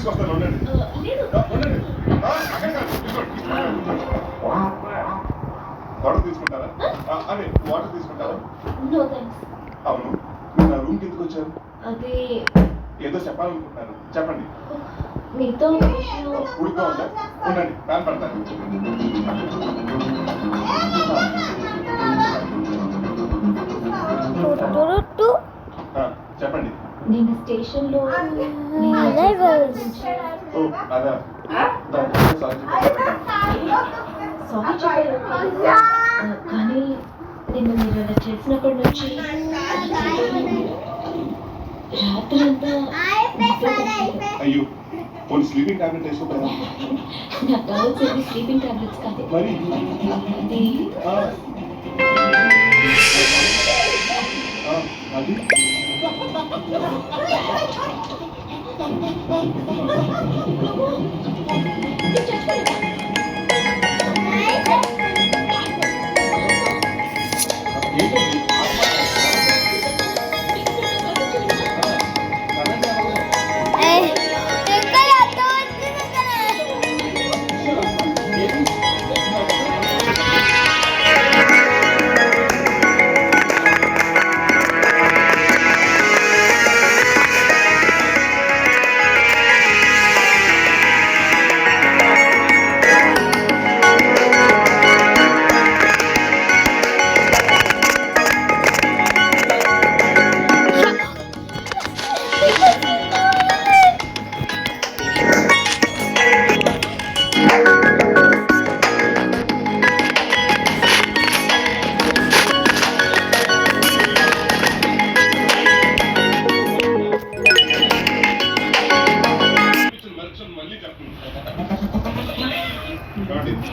తీసుకొస్తాను ఉండండి. ఉండండి. అక్కడ కాదు, తీసుకోండి. వాటర్ తీసుకుంటారా? అదే వాటర్ తీసుకుంటారా? అవును, మీరు నా రూమ్కి ఎందుకు వచ్చారు? అది ఏదో చెప్పాలనుకుంటున్నారు, చెప్పండి. మీతో ఉడుకుతా ఉందా? ఉండండి, ఫ్యాన్ పడతాను. చెప్పండి. నేను స్టేషన్లో అదా సారీ చెప్పారు, కానీ నిన్న మీరు అలా చేసినప్పటి నుంచి రాత్రంతా అయ్యో, పోనీ స్లీపింగ్ టాబ్లెట్ వేసుకోపోయారా? నాకు కావాల్సింది స్లీపింగ్ టాబ్లెట్స్ కాదు, మరి అది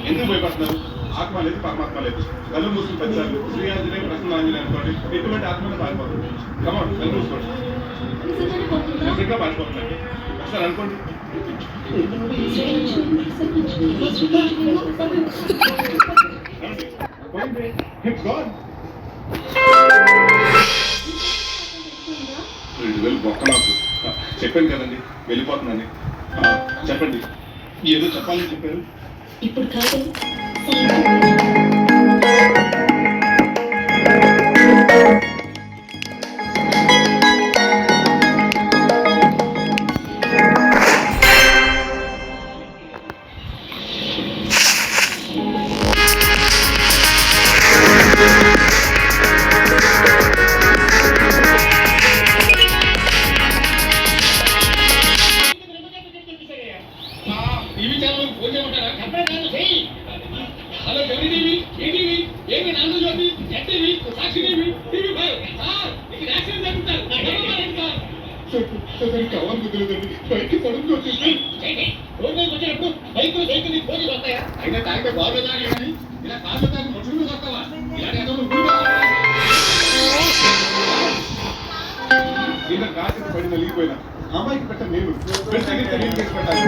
ఎందుకు భయపడుతున్నారు? ఆత్మ లేదు, పరమాత్మ లేదు. కళ్ళు మూసుకుని పెంచాలి. శ్రీ ఆంజనేయ ప్రసన్న ఆంజనేయ అనుకోండి, ఎటువంటి ఆత్మను పారిపోతుంది. కమాన్, కళ్ళు మూసుకోండి. నిజంగా పారిపోతుందండి. ఒకసారి అనుకోండి. It's gone. 2000 బొక్క నాకు. చెప్పాను కదండి, వెళ్ళిపోతుందని. చెప్పండి, ఏదో చెప్పాలని చెప్పారు. ఇప్పుడు కాదు, కావాలి కుదరదండి, బైక్ సడన్గా వచ్చేసి వచ్చినప్పుడు బైక్ సైకిల్ పోటీ వస్తాయా? అయినా తాగితే బాగా తాగి ఇలా కార్లో తాగి మనుషులు మీద వస్తావా? ఇలా కాసిన పడి నలిగిపోయినా అమ్మాయికి పెట్ట నేను నేను చేసి పెట్టాలి.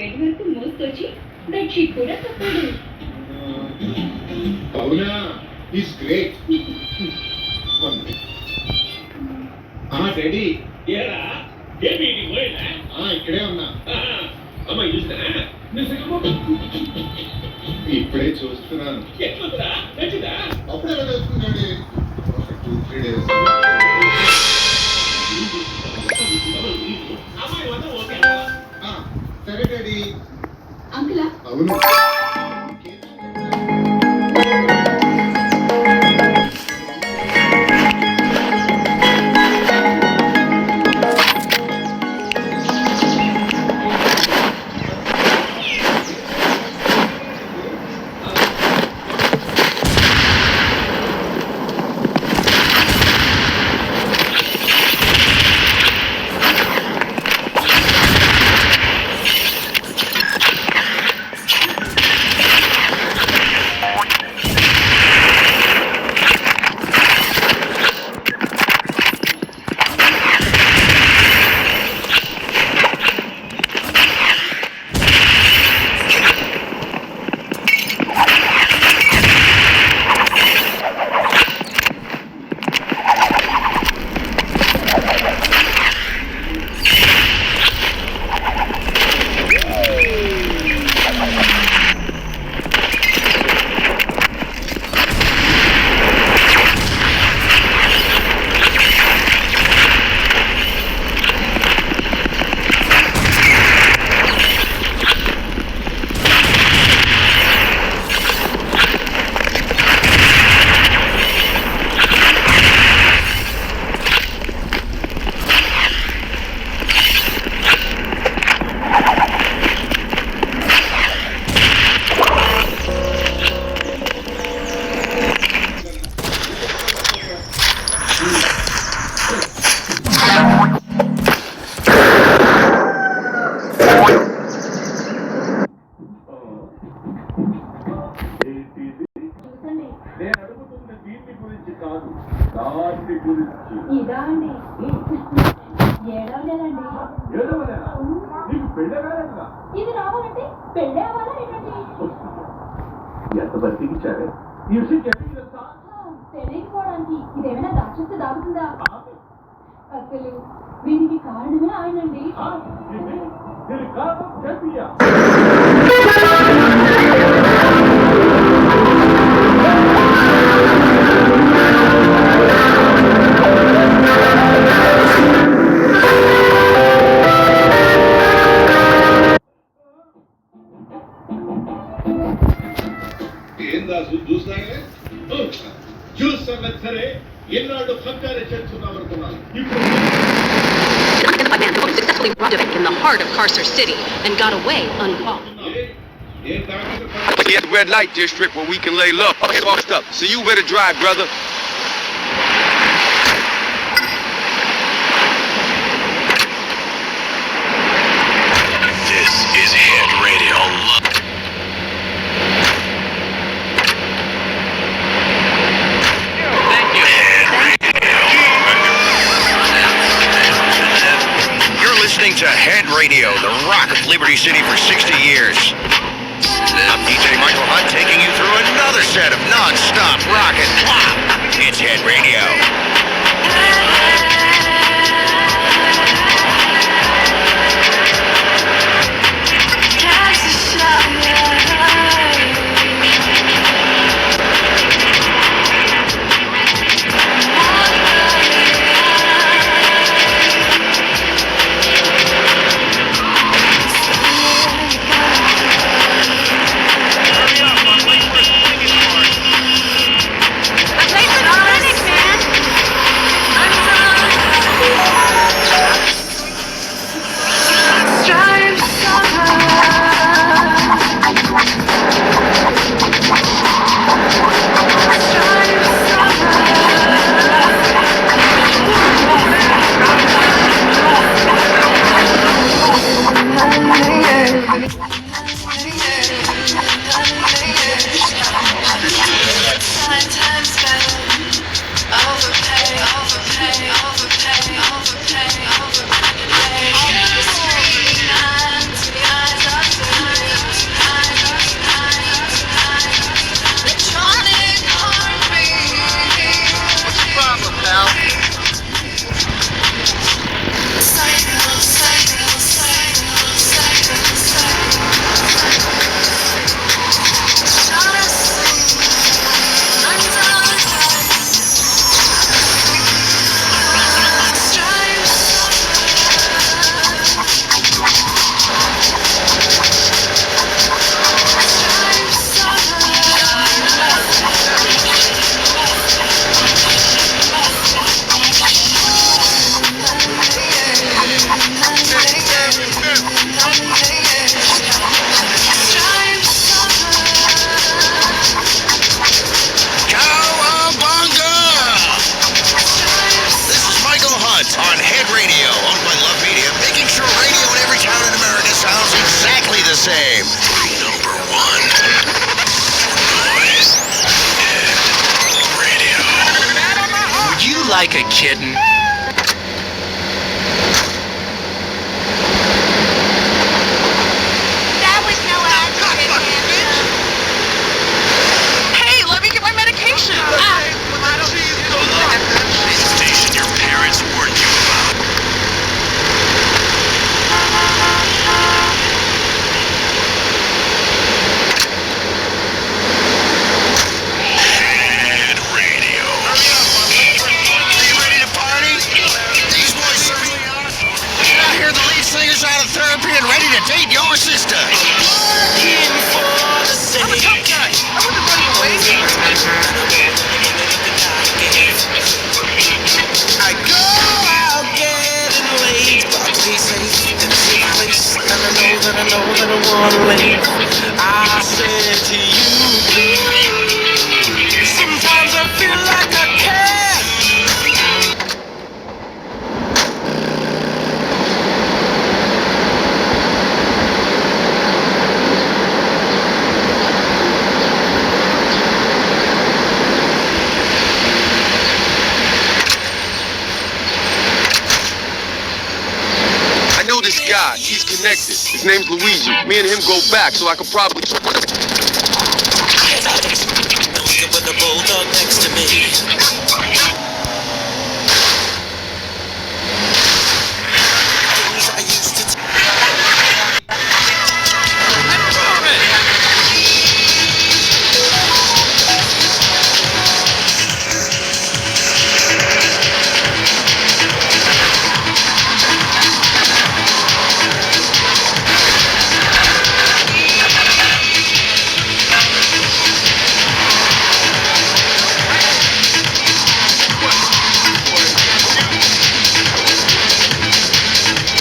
బెడ్ వరకు మోసుకొచ్చి బెడ్షీట్ కూడా కప్పాడు. అవునా, ఈస్ గ్రేట్. డాడీ ఏరా ఏ మీటింగ్ పోయినా ఇక్కడే ఉన్నా. అమ్మాయి చూసినా ఇప్పుడే చూస్తున్నాను. ఎట్లుందిరా నచ్చిందా అప్పుడే వస్తుంది. ఒక 2-3 days. అమ్మాయి వద్ద ఓకే సరే డాడీ. అంకులా అవును. నేను అడుగుతున్న దీన్ని గురించి కాదు, దాన్ని గురించి. ఇదా అండి ఏడవలేదండి. ఏడవలేనా? నీకు పెళ్ళే కాలేదుగా? ఇది రావాలంటే పెళ్ళే అవ్వాలా ఏంటండి? ఎంత బతికిచ్చారే ఈ విషయం చెప్పి తెలుసా? తెలియకపోవడానికి ఇదేమైనా దాచేస్తే దాగుతుందా? అసలు దీనికి కారణమే ఆయనండి. దీని కారణం చెప్పియా? ఏం దాసు చూస్తానే చూస్తున్నా సరే, ఎన్నాళ్ళు సంచారం చేస్తున్నాం అనుకున్నాను. Successfully robbed in the heart of Carcer City and got away uncaught. At red light district where we can lay low. Crossed up. So you better drive, brother. This is Head Radio. Thank you. You're listening to Head Radio, the rock of Liberty City for 60 years. I'm DJ Michael Hunt taking you through another set of non-stop rock and pop. It's Head Radio. Let's make some clinic, man! like a kitten. That was no accident, bitch. Hey, let me get my medication. Station your parents warned you about. Head radio. Are you ready to party? These boys certainly are. I hear the lead singer's out of therapy and ready to date your sister. I'm a tough guy. I wasn't running away. I go out getting late, but stay safe in a safe place. And I know that I wanna leave. I said to you, sometimes I feel like I can't. I know this guy. He's connected. His name's Luigi. Me and him go back, so I could probably... With the bulldog next to me. I used to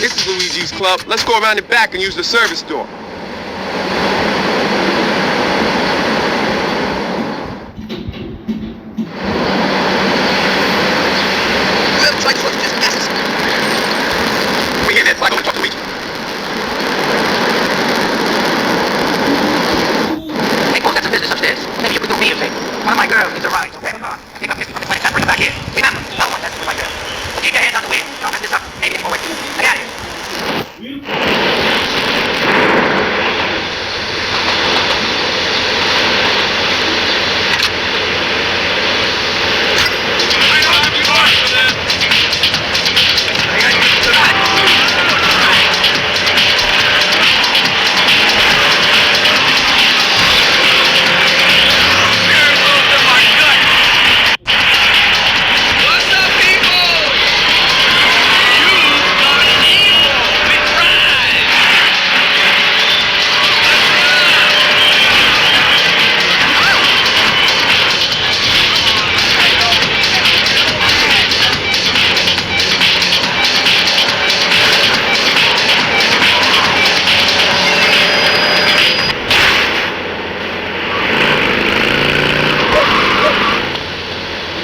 This is Luigi's club. Let's go around the back and use the service door. We hear that like talk to Luigi. Hey, folks, got some business upstairs. Maybe you could do me a favor. One of my girls needs a ride, okay? Pick up this when it's bring it back here. Remember, no one that's my girl. Keep your hands on the wheel. Don't mess this up. Maybe it's more with you. I got it.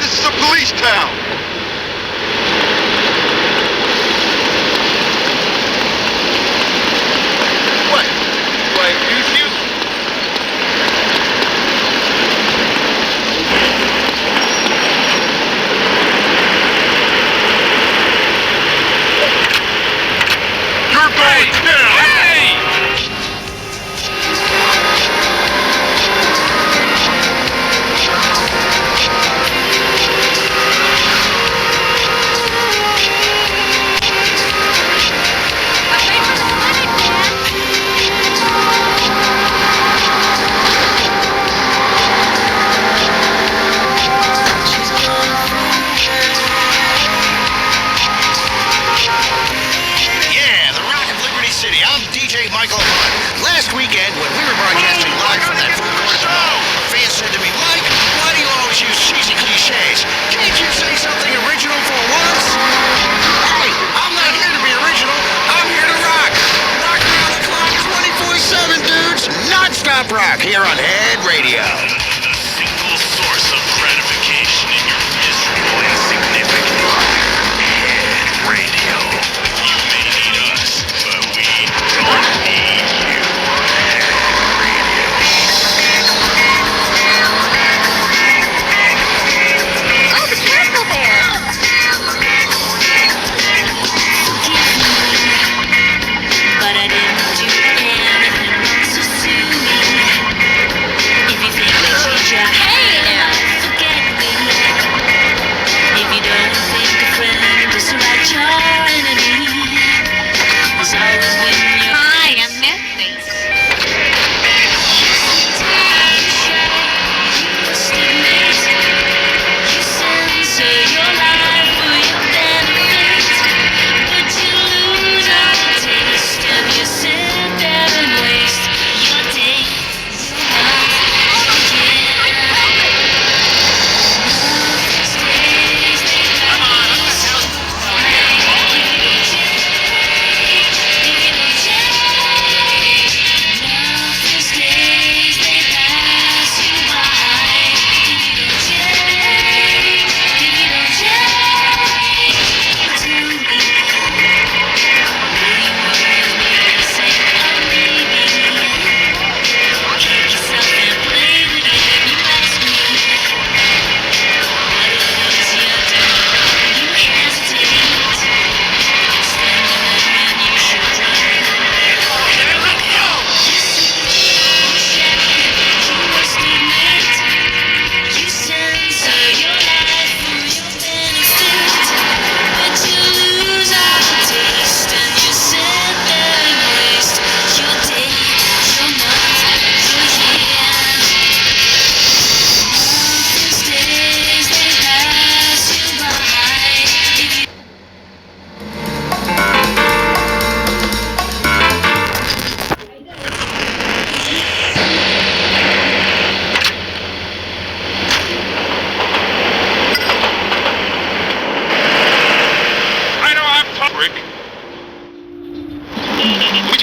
This is a police town. What? Do I accuse you? You're going down. Yeah, the Rock of Liberty City. I'm DJ Michael Hunt. Last weekend, when we were broadcasting live from that food court show, a fan said to me, Mike, why do you always use cheesy cliches? Can't you say something original for once? Hey, I'm not here to be original. I'm here to rock. Rock around the clock 24/7, dudes. Non-stop rock here on Head Radio. The single source of gratification in your miserable insignificant life. Head Radio. You may need us, but we don't need you. Head Radio. Oh, be careful there.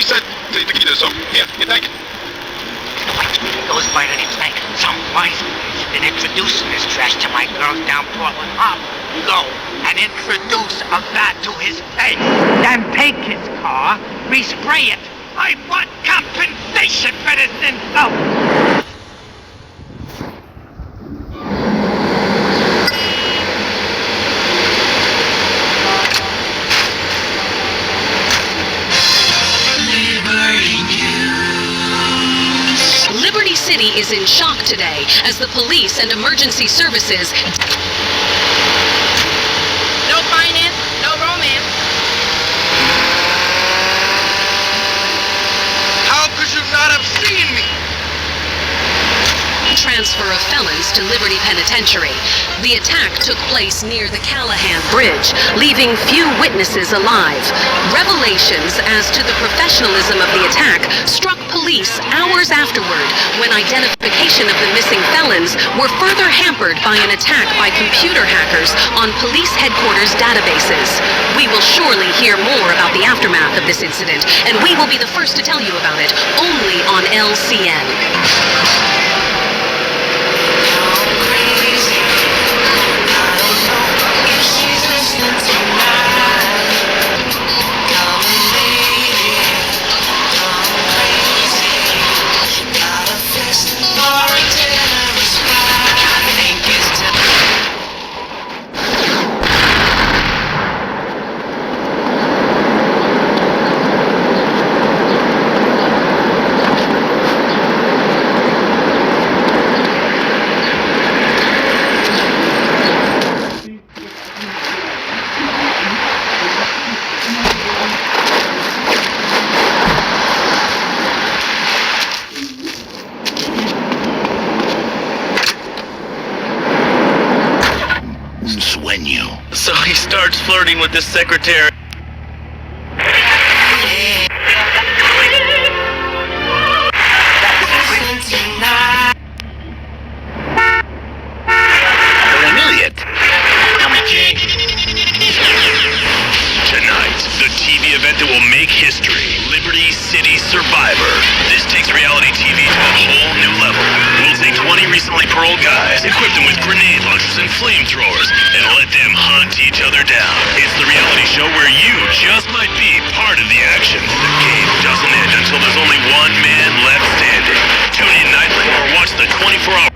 You said to give you some. Yeah, thank you. He goes by the name like some wise guys been introducing this trash to my girls down Portland Harbor. Go and introduce a bat to his face. Then take his car, respray it. I want compensation for this insult. Liberty City is in shock today as the police and emergency services. No finance, no romance. How could you not have seen me? Transfer of felons to Liberty Penitentiary. The attack took place near the Callahan Bridge, leaving few witnesses alive. Revelations as to the professionalism of the attack struck police hours afterward, when identification of the missing felons were further hampered by an attack by computer hackers on police headquarters databases. We will surely hear more about the aftermath of this incident, and we will be the first to tell you about it, only on LCN. So he starts flirting with the secretary. Tonight, the TV event that will make history, Liberty City Survivor. This takes reality TV to a whole new level. We'll take 20 recently paroled guys, equip them with grenade launchers and flamethrowers, and let them hunt each other down. It's the reality show where you just might be part of the action. The game doesn't end until there's only one man left standing. Tune in nightly or watch the 24-hour...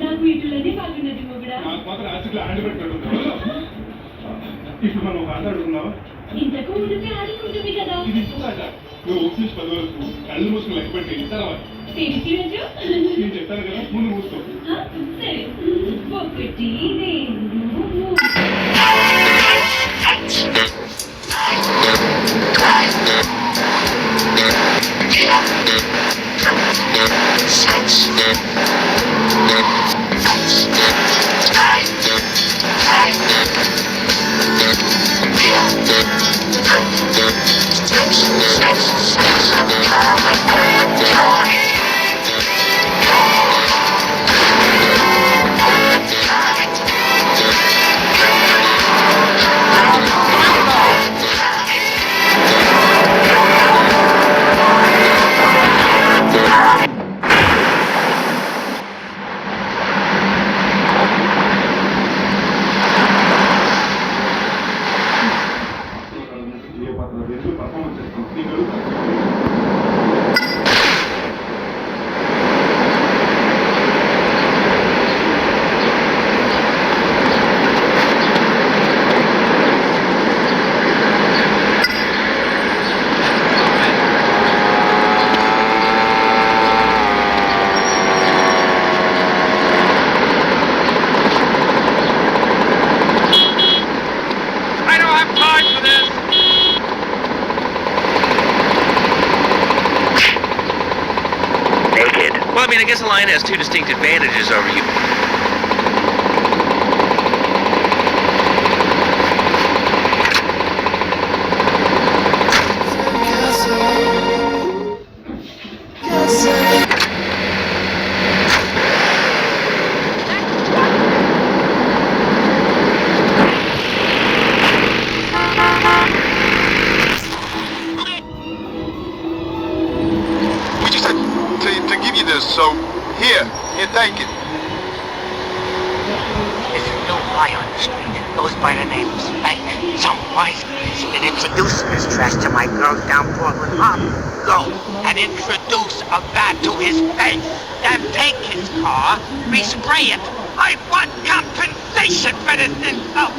నాకు ఇటులన్నీ బాగున్నది మొగుడా. ఇప్పుడు మనం ఒక ఆట ఆడుకున్నావా? ఇంతకు ముందుకే ఆడుకుంటుంది కదా. ఇది ఇప్పుడు ఆట. నువ్వు 1 నుంచి 10 వరకు కళ్ళు మూసుకుని లెక్క పెట్టి తర్వాత తెలిసి రోజు నేను చెప్తాను కదా, ముందు మూసుకో. సరే, 1 2 పర్ఫార్మెన్స్ చేస్తాం. Well, I mean, I guess a lion has two distinct advantages over you. We just had to give you this, so here, take it. There's a new guy on the street. Goes by the name of Spank. Some wise guy's been introducing this trash to my girls down Portland Harbor. Go and introduce a bat to his face. Then take his car, respray it. I want compensation for this insult.